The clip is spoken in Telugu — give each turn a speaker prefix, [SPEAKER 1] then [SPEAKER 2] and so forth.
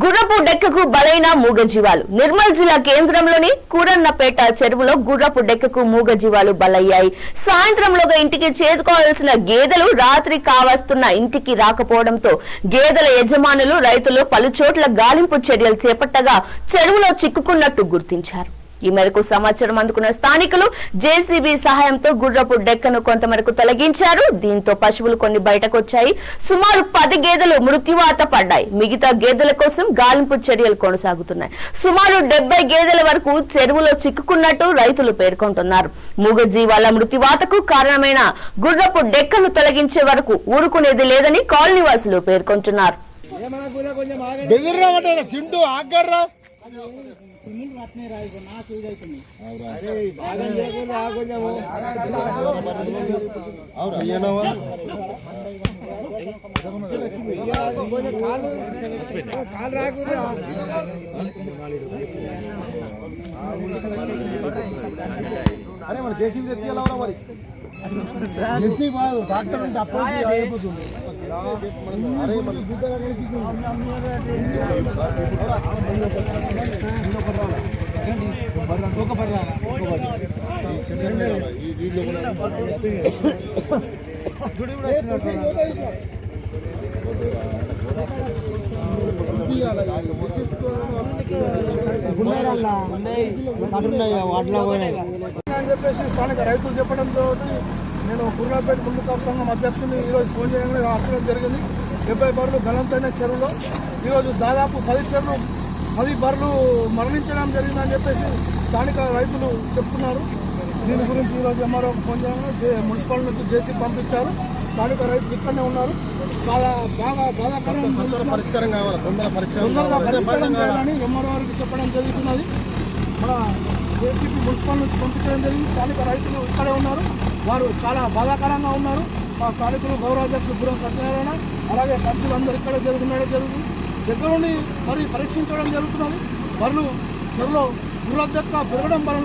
[SPEAKER 1] గుర్రపు డెక్కకు బలైన మూగజీవాలు. నిర్మల్ జిల్లా కేంద్రంలోని కూరన్నపేట చెరువులో గుర్రపు డెక్కకు మూగజీవాలు బలయ్యాయి. సాయంత్రంలోగా ఇంటికి చేరుకోవాల్సిన గేదెలు రాత్రి కావస్తున్న ఇంటికి రాకపోవడంతో గేదెల యజమానులు, రైతులు పలుచోట్ల గాలింపు చర్యలు చేపట్టగా చెరువులో చిక్కుకున్నట్టు గుర్తించారు. ఈ మేరకు సమాచారం అందుకున్న స్థానికులు జేసీబీ సహాయంతో గుర్రపు డెక్కను కొంతమేరకు తొలగించారు. దీంతో పశువులు కొన్ని బయటకు వచ్చాయి. సుమారు 10 గేదెలు మృత్యువాత పడ్డాయి. మిగతా గేదెల కోసం గాలింపు చర్యలు కొనసాగుతున్నాయి. సుమారు 70 గేదెల వరకు చెరువులో చిక్కుకున్నట్టు రైతులు పేర్కొంటున్నారు. మూగజీవాల మృత్యువాతకు కారణమైన గుర్రపు డెక్కను తొలగించే వరకు ఊరుకునేది లేదని కాలనీ వాసులు పేర్కొంటున్నారు.
[SPEAKER 2] అరే మన చేసింది ఎత్తియాలవరా మరి ఎత్తి కాదు డాక్టర్ అంటే అప్రోచ్ అయిపోతుంది. అరే మన చెప్పేసి స్థానిక రైతులు చెప్పడంతో నేను కూరగాయపేట ముందు కాపు సంఘం అధ్యక్షుని ఈరోజు ఫోన్ చేయడం ఆచరణ జరిగింది. 70 బర్రెలు గలంతైన చెరువులో ఈరోజు దాదాపు 10 బర్రెలు మరణించడం జరిగిందని చెప్పేసి స్థానిక రైతులు చెప్తున్నారు. దీని గురించి ఈరోజు ఎంఆర్ఓ ఫోన్ చేయడం, మున్సిపల్ నుంచి జేసీ పంపించారు. స్థానిక రైతులు ఇక్కడనే ఉన్నారు. చాలా బాగా పరిష్కారం కావాలి, తొందరగా పరిష్కారం చేయాలని ఎంఆర్ఓ వారికి చెప్పడం జరుగుతున్నది. మన జేసీబీ మున్సిపల్ నుంచి పంపించడం జరిగింది. స్థానిక రైతులు ఇక్కడే ఉన్నారు. వారు చాలా బాధాకరంగా ఉన్నారు. మా స్థానికులు గౌరవాధ్యక్షులు గురం సత్యనారాయణ, అలాగే పంచులు అందరూ ఇక్కడే జరుగుతుంది. దగ్గర నుండి మరి పరీక్షించడం జరుగుతున్నది. బర్రెలు చెరువులో గుర్రపు డెక్క పెరగడం వలన